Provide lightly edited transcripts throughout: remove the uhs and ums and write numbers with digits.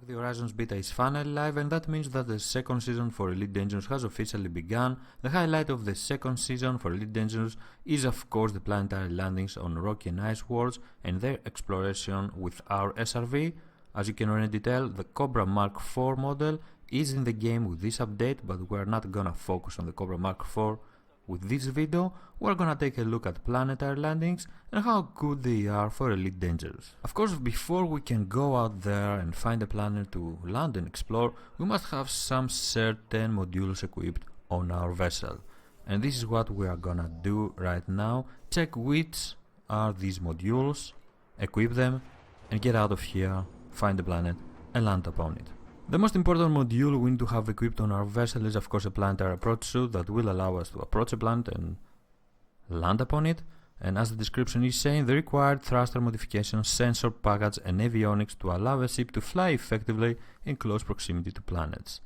The Horizons beta is finally live, and that means that the second season for Elite Dangerous has officially begun. The highlight of the second season for Elite Dangerous is of course the planetary landings on rocky and ice worlds and their exploration with our SRV. As you can already tell, the Cobra Mk IV model is in the game with this update, but we're not gonna focus on the Cobra Mk IV. With this video, we're gonna take a look at planetary landings and how good they are for Elite Dangerous. Of course, before we can go out there and find a planet to land and explore, we must have some certain modules equipped on our vessel. And this is what we are gonna do right now. Check which are these modules, equip them, and get out of here, find the planet, and land upon it. The most important module we need to have equipped on our vessel is of course a planetary approach suit that will allow us to approach a planet and land upon it. And as the description is saying, the required thruster modification, sensor package and avionics to allow a ship to fly effectively in close proximity to planets.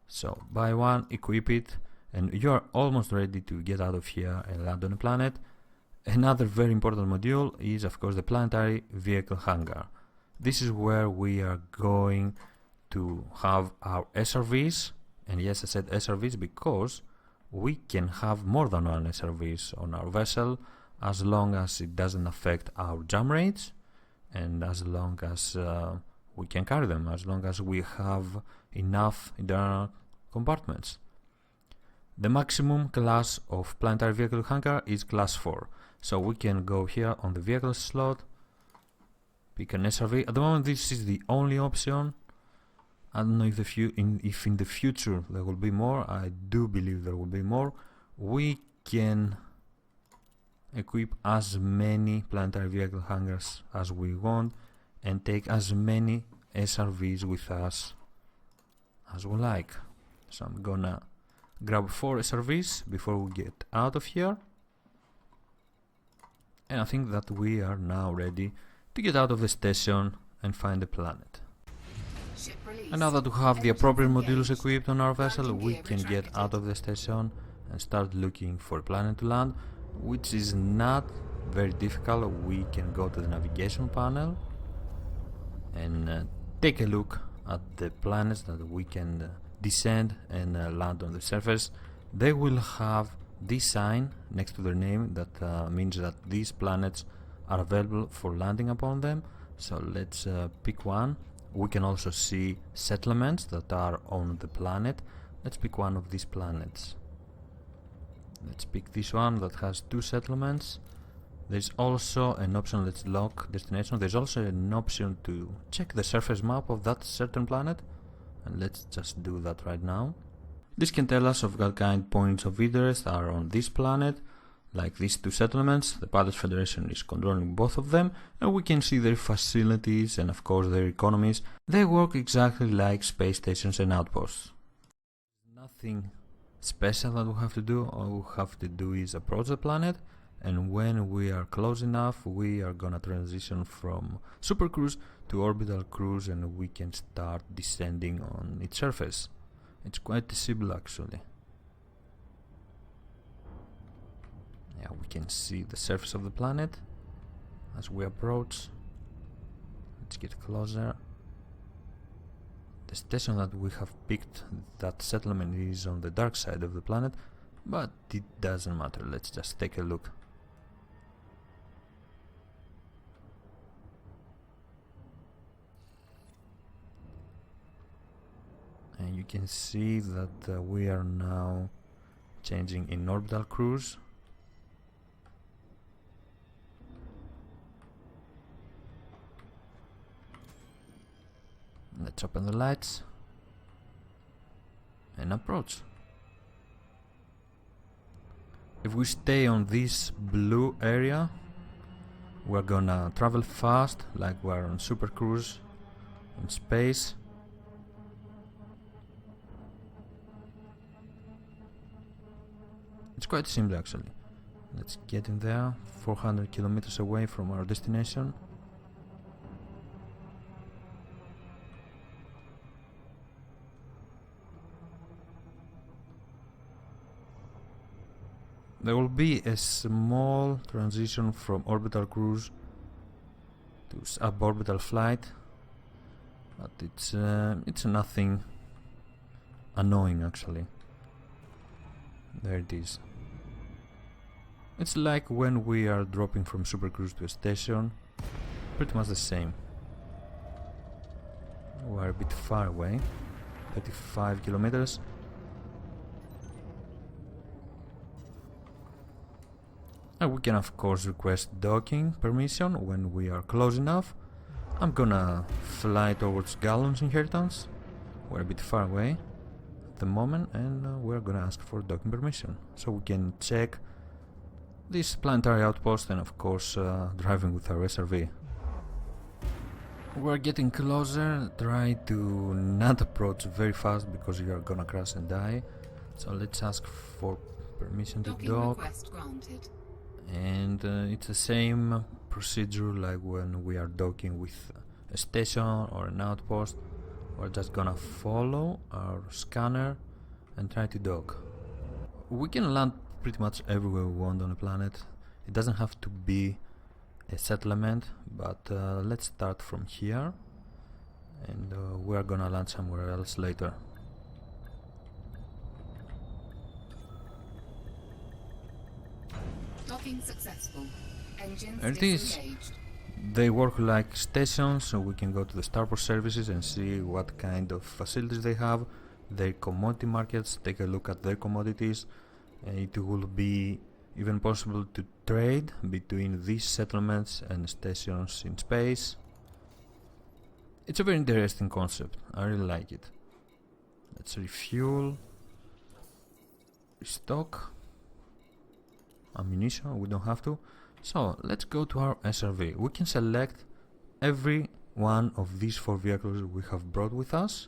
So buy one, equip it, and you are almost ready to get out of here and land on a planet. Another very important module is of course the planetary vehicle hangar. This is where we are going to have our SRVs, and yes, I said SRVs because we can have more than one SRVs on our vessel as long as it doesn't affect our jam rates and as long as we can carry them, as long as we have enough internal compartments. The maximum class of planetary vehicle hangar is class 4, so we can go here on the vehicle slot, pick an SRV. At the moment this is the only option. I don't know if in the future there will be more. I do believe there will be more. We can equip as many planetary vehicle hangars as we want and take as many SRVs with us as we like. So I'm gonna grab 4 SRVs before we get out of here. And I think that we are now ready to get out of the station and find the planet. And now that we have the appropriate modules equipped on our vessel, we can get out of the station and start looking for a planet to land, which is not very difficult. We can go to the navigation panel and take a look at the planets that we can descend and land on the surface. They will have this sign next to their name that means that these planets are available for landing upon them. So let's pick one. We can also see settlements that are on the planet. Let's pick one of these planets. Let's pick this one that has 2 settlements. There's also an option, let's lock destination. There's also an option to check the surface map of that certain planet. And let's just do that right now. This can tell us of what kind points of interest are on this planet. Like these 2 settlements, the Pilots Federation is controlling both of them, and we can see their facilities and of course their economies. They work exactly like space stations and outposts. Nothing special that we have to do. All we have to do is approach the planet, and when we are close enough, we are gonna transition from super cruise to orbital cruise, and we can start descending on its surface. It's quite simple actually. Yeah, we can see the surface of the planet as we approach. Let's get closer. The station that we have picked, that settlement, is on the dark side of the planet, but it doesn't matter. Let's just take a look. And you can see that we are now changing in orbital cruise. Let's open the lights and approach. If we stay on this blue area, we're gonna travel fast like we're on super cruise in space. It's quite simple actually. Let's get in there, 400 kilometers away from our destination. There will be a small transition from orbital cruise to suborbital flight. but it's nothing annoying actually. There it is. It's like when we are dropping from Supercruise to a station, pretty much the same. We're a bit far away, 35 kilometers. And we can of course request docking permission when we are close enough. I'm gonna fly towards Gallon's inheritance. We're a bit far away at the moment, and we're gonna ask for docking permission so we can check this planetary outpost and of course driving with our SRV. We're getting closer. Try to not approach very fast because you are gonna crash and die. So let's ask for permission to dock. Request granted. And it's the same procedure like when we are docking with a station or an outpost. We're just gonna follow our scanner and try to dock. We can land pretty much everywhere we want on the planet. It doesn't have to be a settlement, but let's start from here, and we are gonna land somewhere else later. Docking successful. Engines There it is. disengaged. They work like stations, so we can go to the starport services and see what kind of facilities they have, their commodity markets, take a look at their commodities. It will be even possible to trade between these settlements and stations in space. It's a very interesting concept. I really like it. Let's refuel, restock ammunition. We don't have to. So let's go to our SRV. We can select every one of these 4 vehicles we have brought with us,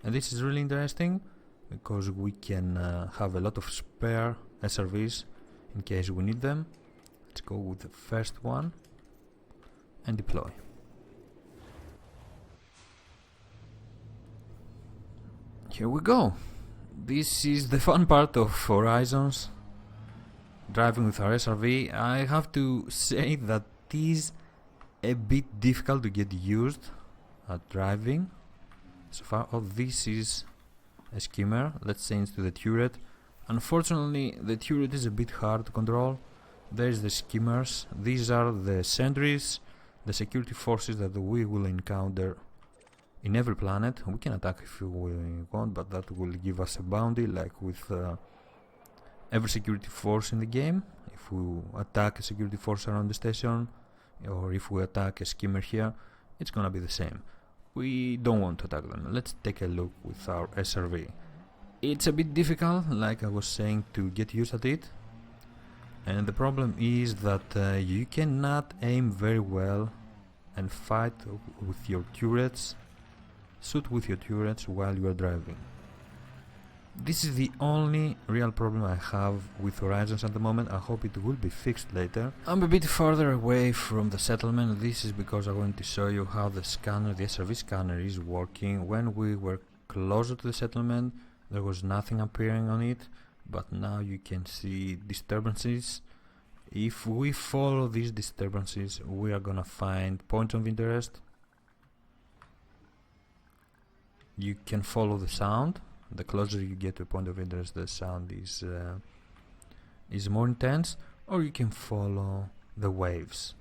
and this is really interesting because we can have a lot of spare SRVs in case we need them. Let's go with the first one and deploy. Here we go. This is the fun part of Horizons, driving with our SRV. I have to say that it is a bit difficult to get used at driving so far. Oh, this is a skimmer. Let's change to the turret. Unfortunately, the turret is a bit hard to control. There's the skimmers. These are the sentries, the security forces that we will encounter in every planet. We can attack if we want, but that will give us a bounty like with every security force in the game. If we attack a security force around the station, or if we attack a skimmer here, it's gonna be the same. We don't want to attack them. Let's take a look with our SRV. It's a bit difficult, like I was saying, to get used at it, and the problem is that you cannot aim very well and fight with your turrets, shoot with your turrets while you are driving. This is the only real problem I have with Horizons at the moment. I hope it will be fixed later. I'm a bit further away from the settlement. This is because I wanted to show you how the scanner, the SRV scanner, is working. When we were closer to the settlement, there was nothing appearing on it, but now you can see disturbances. If we follow these disturbances, we are gonna find points of interest. You can follow the sound. The closer you get to a point of interest, the sound is more intense, or you can follow the waves.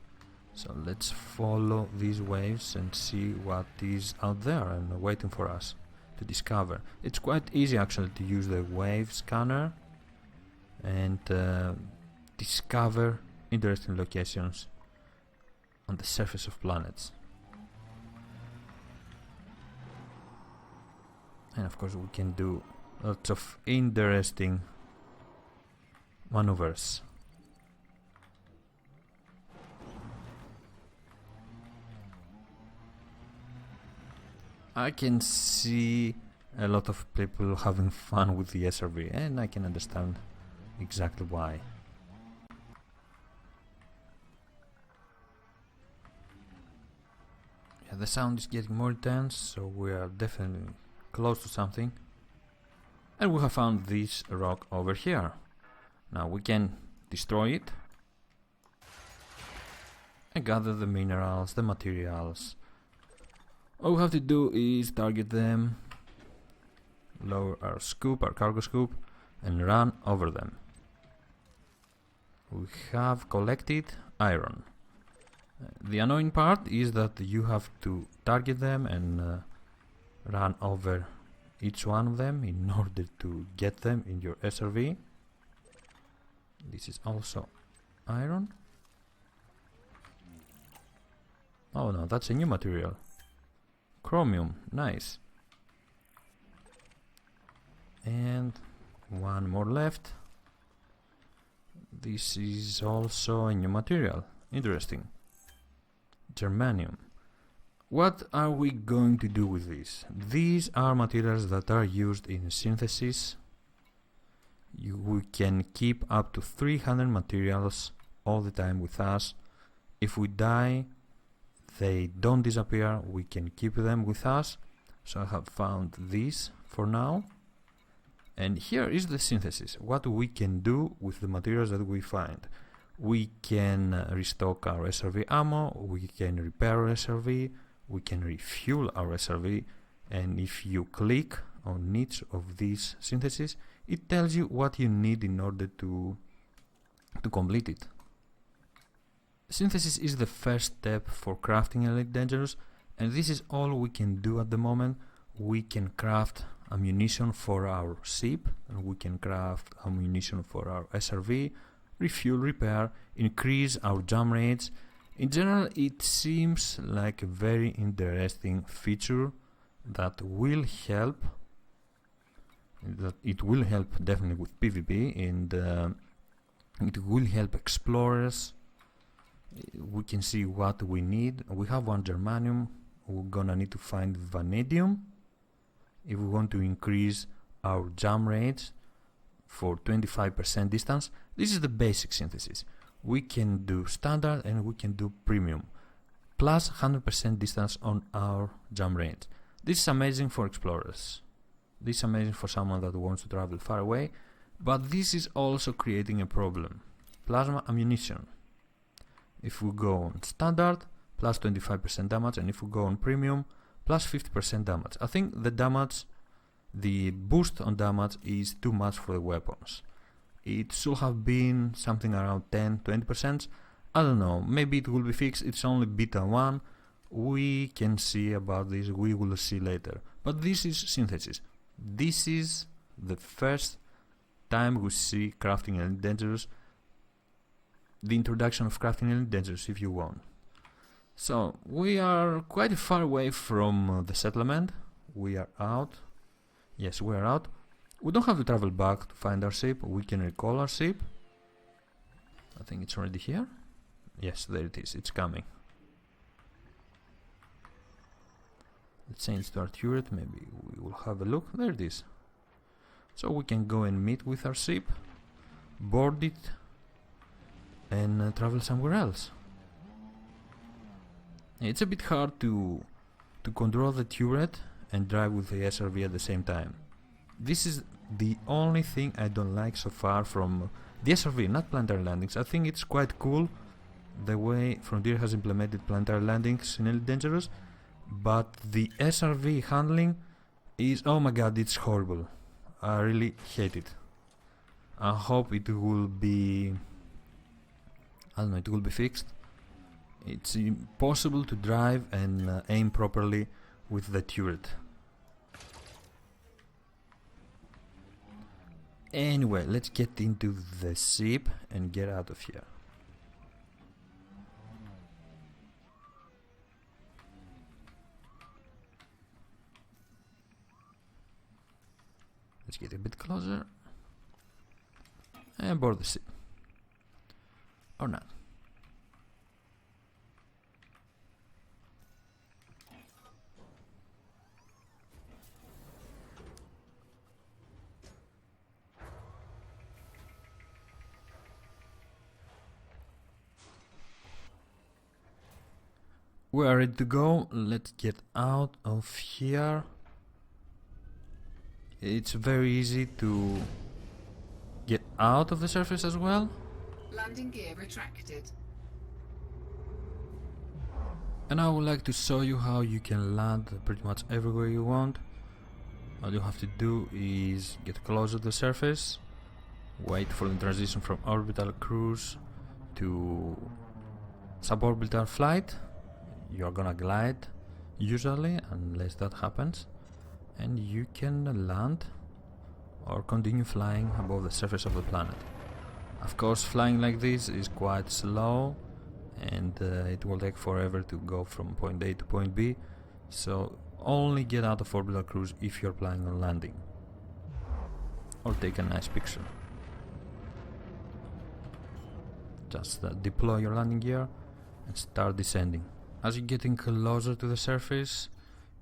So let's follow these waves and see what is out there and waiting for us to discover. It's quite easy actually to use the wave scanner and discover interesting locations on the surface of planets. And of course we can do lots of interesting maneuvers. I can see a lot of people having fun with the SRV, and I can understand exactly why. Yeah, the sound is getting more intense, so we are definitely close to something. And we have found this rock over here. Now we can destroy it and gather the minerals, the materials, All we have to do is target them, lower our scoop, our cargo scoop, and run over them. We have collected iron. The annoying part is that you have to target them and run over each one of them in order to get them in your SRV. This is also iron. Oh no, that's a new material. Chromium, nice. And one more left. This is also a new material. Interesting. Germanium. What are we going to do with these? These are materials that are used in synthesis. We can keep up to 300 materials all the time with us. If we die, they don't disappear, we can keep them with us. So I have found this for now. And here is the synthesis, what we can do with the materials that we find. We can restock our SRV ammo, we can repair our SRV, we can refuel our SRV, and if you click on each of these syntheses, it tells you what you need in order to complete it. Synthesis is the first step for crafting Elite Dangerous, and this is all we can do at the moment. We can craft ammunition for our ship, and we can craft ammunition for our SRV, refuel, repair, increase our jump rates. In general, it seems like a very interesting feature that will help. It will help definitely with PvP, and it will help explorers. We can see what we need. We have one germanium. We're gonna need to find vanadium if we want to increase our jump rates for 25% distance. This is the basic synthesis. We can do standard and we can do premium, plus 100% distance on our jump range. This is amazing for explorers. This is amazing for someone that wants to travel far away, but this is also creating a problem. Plasma ammunition. If we go on standard, plus 25% damage, and if we go on premium, plus 50% damage. I think the damage, the boost on damage is too much for the weapons. It should have been something around 10-20%. I don't know, maybe it will be fixed. It's only beta 1. We can see about this, we will see later. But this is synthesis. This is the first time we see crafting Elite Dangerous, the introduction of crafting Elite Dangerous, if you want. So we are quite far away from the settlement. We are out. Yes, we are out. We don't have to travel back to find our ship. We can recall our ship. I think it's already here. Yes, there it is. It's coming. Let's change to our turret. Maybe we will have a look. There it is. So we can go and meet with our ship, board it, and travel somewhere else. It's a bit hard to control the turret and drive with the SRV at the same time. This is the only thing I don't like so far from the SRV, not Planetary Landings. I think it's quite cool the way Frontier has implemented Planetary Landings in Elite Dangerous, but the SRV handling is, oh my god, it's horrible. I really hate it. I hope it will be, I don't know, it will be fixed. It's impossible to drive and aim properly with the turret. Anyway, let's get into the ship and get out of here. Let's get a bit closer and board the ship. Or not. We are ready to go. Let's get out of here. It's very easy to get out of the surface as well. Landing gear retracted. And I would like to show you how you can land pretty much everywhere you want. All you have to do is get closer to the surface, wait for the transition from orbital cruise to suborbital flight. You're gonna glide, usually, unless that happens, and you can land or continue flying above the surface of the planet. Of course, flying like this is quite slow, and it will take forever to go from point A to point B, so only get out of orbital cruise if you're planning on landing, or take a nice picture. Just deploy your landing gear and start descending. As you're getting closer to the surface,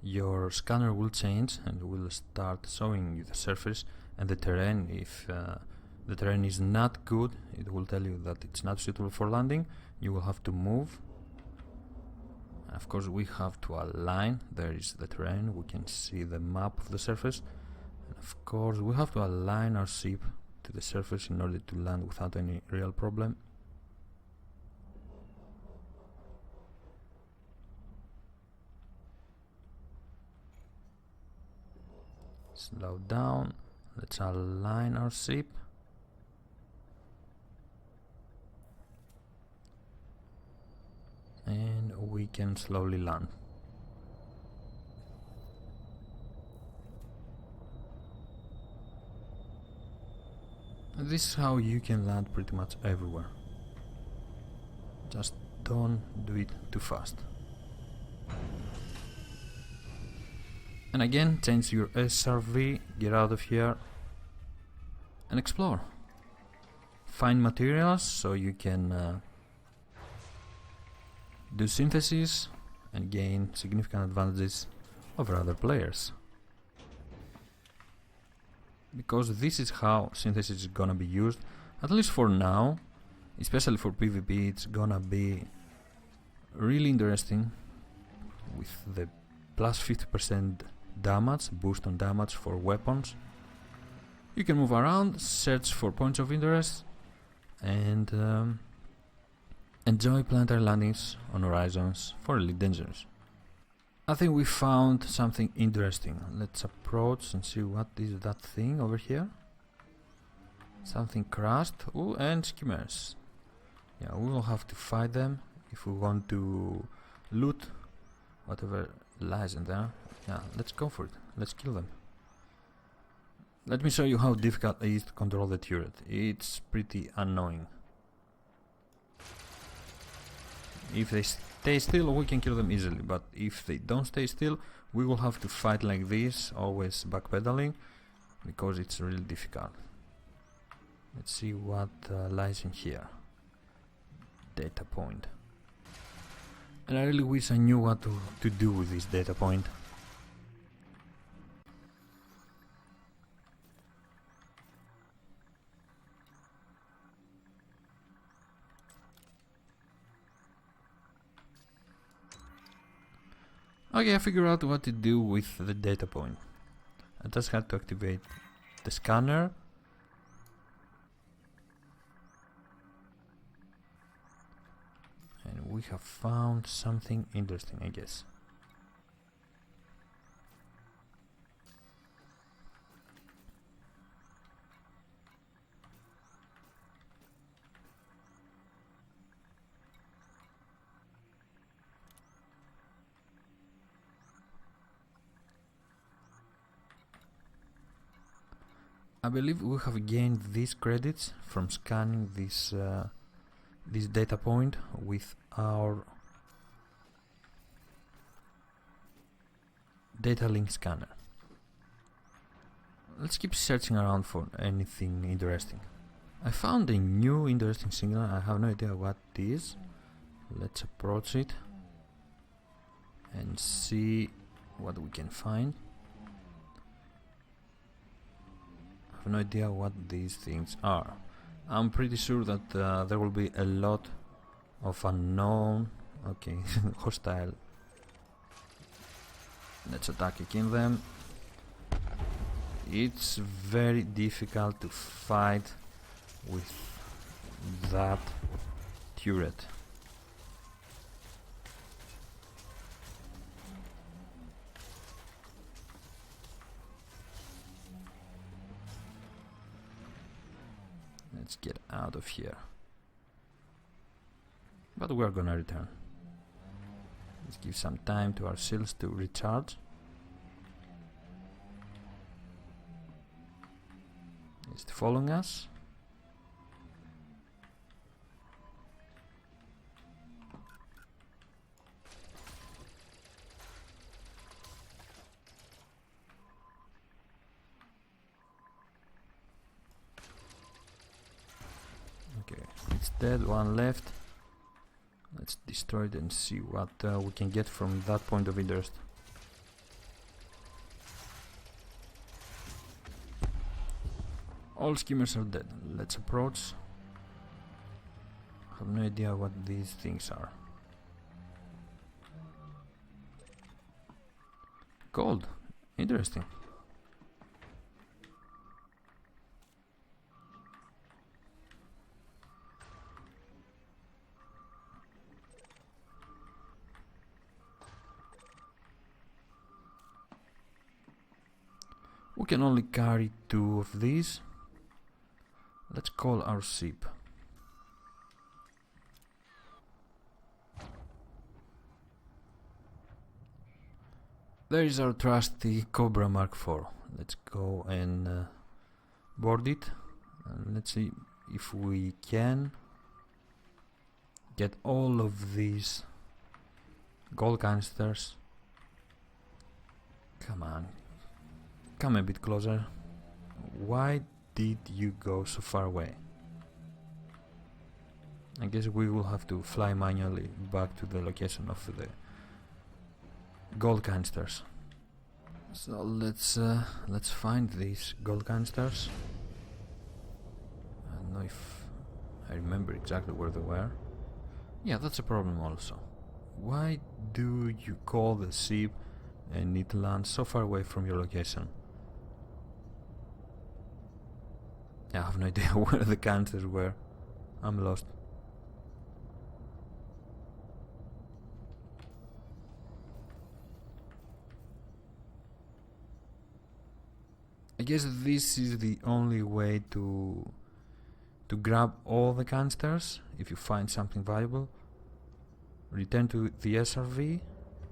your scanner will change and will start showing you the surface and the terrain. If the terrain is not good, it will tell you that it's not suitable for landing. You will have to move. Of course, we have to align. There is the terrain. We can see the map of the surface. And of course, we have to align our ship to the surface in order to land without any real problem. Slow down. Let's align our ship. And we can slowly land. This is how you can land pretty much everywhere. Just don't do it too fast. And again, change your SRV, get out of here and explore. Find materials so you can do synthesis and gain significant advantages over other players. Because this is how synthesis is gonna be used, at least for now, especially for PvP. It's gonna be really interesting with the plus 50% damage, boost on damage for weapons. You can move around, search for points of interest, and enjoy planetary landings on horizons for Elite Dangerous. I think we found something interesting. Let's approach and see what is that thing over here. Something crashed. Ooh, and skimmers. Yeah, we will have to fight them if we want to loot whatever lies in there. Yeah, let's go for it. Let's kill them. Let me show you how difficult it is to control the turret. It's pretty annoying. If they stay still, we can kill them easily, but if they don't stay still, we will have to fight like this, always backpedaling, because it's really difficult. Let's see what lies in here. Data point. And I really wish I knew what to do with this data point. Okay, I figured out what to do with the data point. I just had to activate the scanner. And we have found something interesting, I guess. I believe we have gained these credits from scanning this data point with our data link scanner. Let's keep searching around for anything interesting. I found a new interesting signal. I have no idea what it is. Let's approach it and see what we can find. I have no idea what these things are. I'm pretty sure that there will be a lot of unknown. Okay, hostile. Let's attack again them. It's very difficult to fight with that turret. Let's get out of here. But we're gonna return. Let's give some time to our shields to recharge. Is it following us? Okay, it's dead, one left. Let's destroy it and see what we can get from that point of interest. All skimmers are dead. Let's approach. I have no idea what these things are. Gold. Interesting. We can only carry 2 of these. Let's call our ship. There is our trusty Cobra Mk IV. Let's go and board it. And let's see if we can get all of these gold canisters. Come on. Come a bit closer. Why did you go so far away? I guess we will have to fly manually back to the location of the gold canisters. So let's find these gold canisters. I don't know if I remember exactly where they were. Yeah, that's a problem also. Why do you call the ship and it lands so far away from your location? I have no idea where the canisters were. I'm lost. I guess this is the only way to grab all the canisters. If you find something valuable, return to the SRV,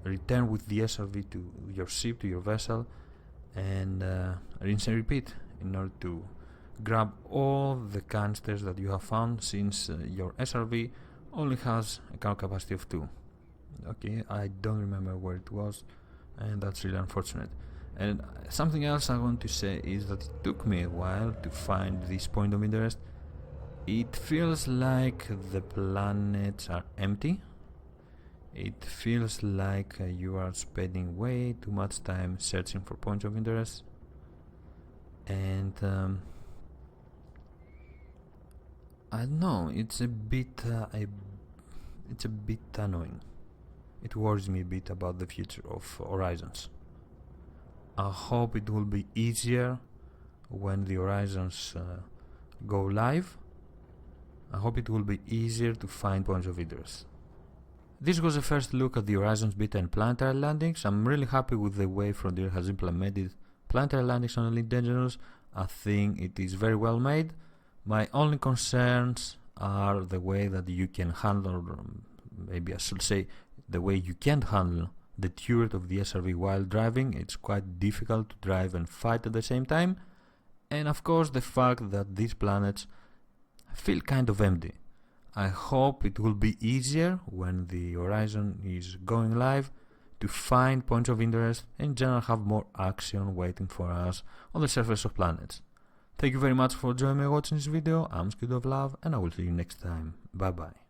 return with the SRV to your ship, to your vessel, and rinse and repeat in order to grab all the canisters that you have found, since your SRV only has a cargo capacity of 2. Okay, I don't remember where it was, and that's really unfortunate. And something else I want to say is that it took me a while to find this point of interest. It feels like the planets are empty. It feels like you are spending way too much time searching for points of interest, and I don't know, it's a bit annoying. It worries me a bit about the future of Horizons. I hope it will be easier when the Horizons go live. I hope it will be easier to find points of interest. This was a first look at the Horizons beta and Planetary Landings. I'm really happy with the way Frontier has implemented Planetary Landings on Elite Dangerous. I think it is very well made. My only concerns are the way that you can handle, or maybe I should say, the way you can't handle the turret of the SRV while driving. It's quite difficult to drive and fight at the same time. And of course the fact that these planets feel kind of empty. I hope it will be easier when the Horizon is going live to find points of interest and in general have more action waiting for us on the surface of planets. Thank you very much for joining me watching this video. I'm Squid of Love, and I will see you next time. Bye bye.